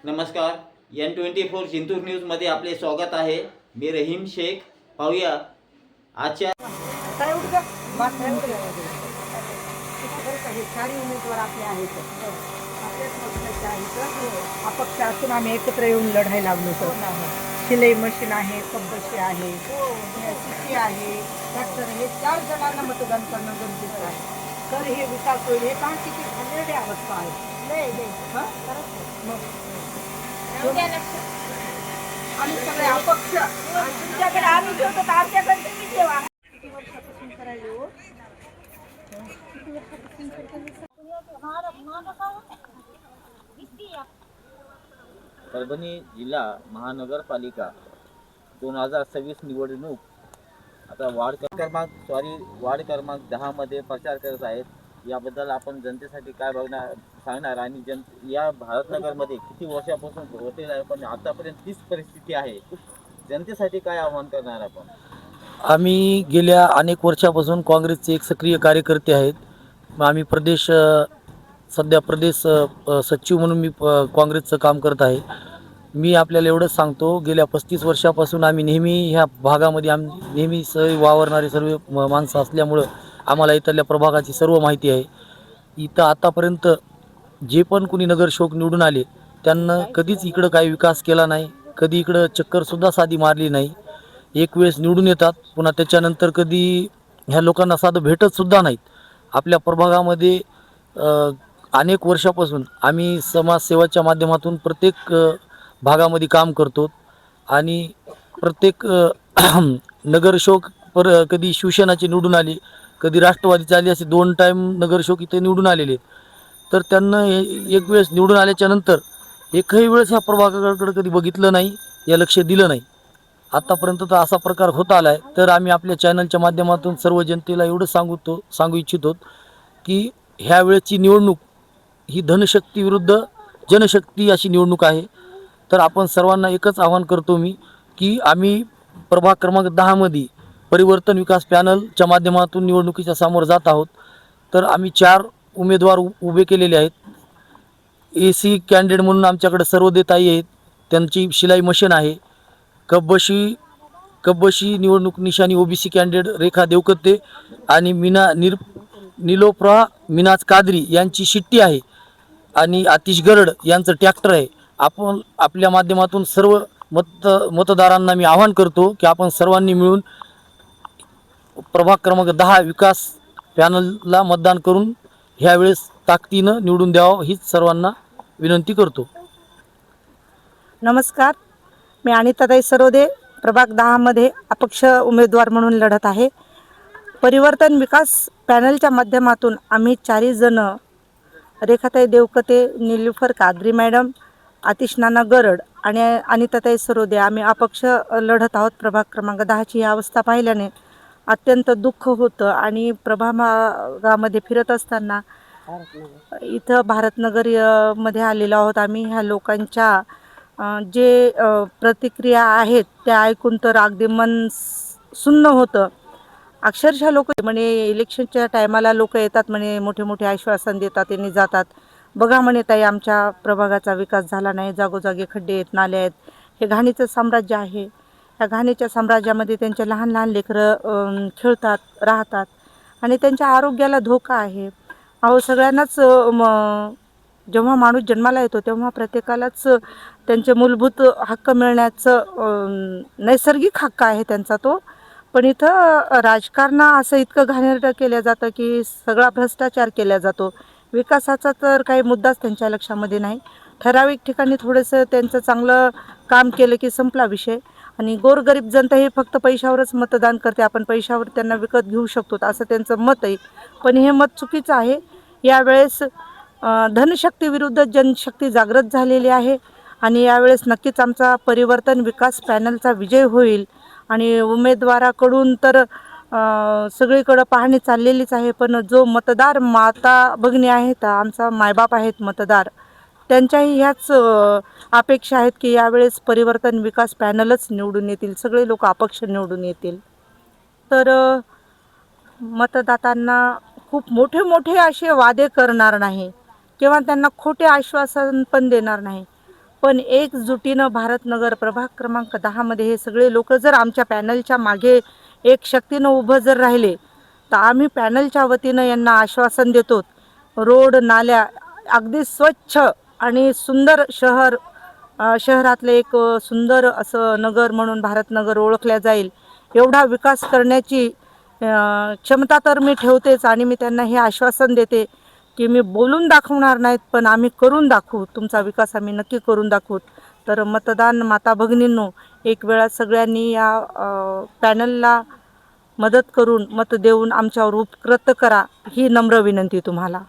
नमस्कार. N24 जिंतूर न्यूजमध्ये आपले स्वागत आहे. मी रहीम शेख. पाहूया आजच्या चारही उमेदवार आपले आहेत. आपल्याच पक्षाचे आहेत. अपक्ष असून आम्ही एकत्र येऊन लढायला लागलो. शिलाई मशीन आहे, कब्बशी आहे, शिशी आहे, ट्रॅक्टर हे 4 जणांना मतदान करणं गरजेचं आहे. तर हे विकास होईल. हे काम किती घाणेरडी अवस्था आहे. आम्ही सगळे अपक्ष तुमच्याकडे आम्ही ठेवतो तर आमच्याकडे तुम्ही ठेवा. किती वर्षापासून करायला हो? परभणी जिल्हा महानगरपालिका 2026 निवडणूक आता वार्ड क्रमांक 10 मध्ये प्रचार करत आहेत. याबद्दल आपण जनतेसाठी काय सांगणार आणि या भारतनगरमध्ये किती वर्षापासून होते आहे पण आतापर्यंत तीच परिस्थिती आहे. जनतेसाठी काय आव्हान करणार आपण? आम्ही गेल्या अनेक वर्षापासून काँग्रेसचे एक सक्रिय कार्यकर्ते आहेत. आम्ही सध्या प्रदेश सचिव म्हणून मी काँग्रेसचं काम करत आहे. मी आपल्याला एवढंच सांगतो, गेल्या 35 वर्षापासून आम्ही नेहमी ह्या भागामध्ये नेहमी वावरणारे सर्व माणसं असल्यामुळं आम्हाला इथल्या प्रभागाची सर्व माहिती आहे. इथं आतापर्यंत जे पण कुणी नगरसेवक निवडून आले त्यांना कधीच इकडं काही विकास केला नाही. कधी इकडं चक्करसुद्धा साधी मारली नाही. एक वेळेस निवडून येतात, पुन्हा त्याच्यानंतर कधी ह्या लोकांना साधं भेटतसुद्धा नाहीत. आपल्या प्रभागामध्ये अनेक वर्षापासून आम्ही समाजसेवाच्या माध्यमातून प्रत्येक भागामध्ये काम करतो आणि प्रत्येक नगरसेवक कधी शिवसेनाचे निवडून आले, कधी राष्ट्रवादीचे आले, असे 2 टाईम नगरसेवक इथे निवडून आलेले. तर त्यांना एक वेळेस निवडून आल्याच्यानंतर एकही वेळेस ह्या प्रभागाकडे कधी बघितलं नाही, या लक्ष दिलं नाही. आतापर्यंत तर असा प्रकार होत आला आहे. तर आम्ही आपल्या चॅनलच्या माध्यमातून सर्व जनतेला एवढं सांगू इच्छितो की ह्या वेळेची निवडणूक ही धनशक्ती विरुद्ध जनशक्ती अशी निवडणूक आहे. तर आपण सर्वांना एकच आवाहन करतो मी की आम्ही प्रभाग क्रमांक 10 मध्ये परिवर्तन विकास पॅनलच्या माध्यमातून निवडणुकीच्या समोर जात आहोत. तर आम्ही 4 उमेदवार उभे केलेले आहेत. AC कॅन्डिडेट म्हणून आमच्याकडे सर्वदेताई आहेत, त्यांची शिलाई मशीन आहे. कब्बशी निवडणूक निशाणी OBC कॅन्डिडेट रेखा देवकते आणि निलोप्रा मिनाज कादरी यांची शिट्टी आहे आणि आतिश गरड यांचं ट्रॅक्टर आहे. आपण आपल्या माध्यमातून सर्व मतदारांना मी आवाहन करतो की आपण सर्वांनी मिळून प्रभाग क्रमांक 10 विकास पॅनलला मतदान करून ह्यावेळेस ताकदीनं निवडून द्यावं हीच सर्वांना विनंती करतो. नमस्कार, मी अनिताताई सरोदे प्रभाग 10 मध्ये अपक्ष उमेदवार म्हणून लढत आहे. परिवर्तन विकास पॅनलच्या माध्यमातून आम्ही 4 जण, रेखाताई देवकते, निलुफर कादरी मॅडम, आतिश नाना गरड आणि अनिताताई सरोदे, आम्ही अपक्ष लढत आहोत. प्रभाग क्रमांक 10ची ही अवस्था पाहिल्याने अत्यंत दुःख होतं आणि प्रभागामध्ये फिरत असताना इथं भारतनगर मध्ये आलेलो आहोत आम्ही. ह्या लोकांच्या जे प्रतिक्रिया आहेत त्या ऐकून तर अगदी मन सुन्न होतं. अक्षरशः लोक म्हणे इलेक्शनच्या टायमाला लोक येतात म्हणे, मोठे मोठे आश्वासन देतात, त्यांनी जातात. बघा म्हणे ताई, आमच्या प्रभागाचा विकास झाला नाही, जागोजागी खड्डे आहेत, नाले आहेत. हे घाणीचं साम्राज्य आहे. ह्या घाणीच्या साम्राज्यामध्ये त्यांचे लहान लहान लेकरं खेळतात, राहतात आणि त्यांच्या आरोग्याला धोका आहे. अहो, सगळ्यांनाच जेव्हा माणूस जन्माला येतो तेव्हा प्रत्येकालाच त्यांचे मूलभूत हक्क मिळण्याचं नैसर्गिक हक्क आहे त्यांचा तो. पण इथं राजकारण असं इतकं घाणेरडं केलं जातं की सगळा भ्रष्टाचार केला जातो. विकासाचा तर काही मुद्दाच त्यांच्या लक्षामध्ये नाही. ठराविक ठिकाणी थोडंसं त्यांचं चांगलं काम केलं की संपला विषय आणि गोरगरीब जनता हे फक्त पैशावरच मतदान करते. आपण पैशावर त्यांना विकत घेऊ शकतो असं त्यांचं मत आहे. पण हे मत चुकीचं आहे. यावेळेस धनशक्ती विरुद्ध जनशक्ती जागृत झालेली आहे आणि यावेळेस नक्कीच आमचा परिवर्तन विकास पॅनलचा विजय होईल. आणि उमेदवाराकडून तर सगळीकडं पाहणी चाललेलीच आहे. पण जो मतदार माता भगिनी आहेत, आमचा मायबाप आहेत मतदार, त्यांच्याही ह्याच अपेक्षा आहेत की यावेळेस परिवर्तन विकास पॅनलच निवडून येतील, सगळे लोक अपक्ष निवडून येतील. तर मतदातांना खूप मोठे मोठे असे वादे करणार नाही किंवा त्यांना खोटे आश्वासन पण देणार नाही. पण एकजुटीनं भारतनगर प्रभाग क्रमांक 10मध्ये हे सगळे लोक जर आमच्या पॅनलच्या मागे एक शक्तीनं उभं जर राहिले तर आम्ही पॅनलच्या वतीनं यांना आश्वासन देतो, रोड नाल्या अगदी स्वच्छ आणि सुंदर शहरातलं एक सुंदर असं नगर म्हणून भारतनगर ओळखल्या जाईल एवढा विकास करण्याची क्षमता तर मी ठेवतेच. आणि मी त्यांना हे आश्वासन देते की मी बोलून दाखवणार नाहीत, पण आम्ही करून दाखवू, तुमचा विकास आम्ही नक्की करून दाखवू. तर मतदान माता भगिनींनो, एक वेळा सगळ्यांनी या पॅनलला मदत करून मत देऊन आमच्यावर उपकृत करा ही नम्र विनंती तुम्हाला.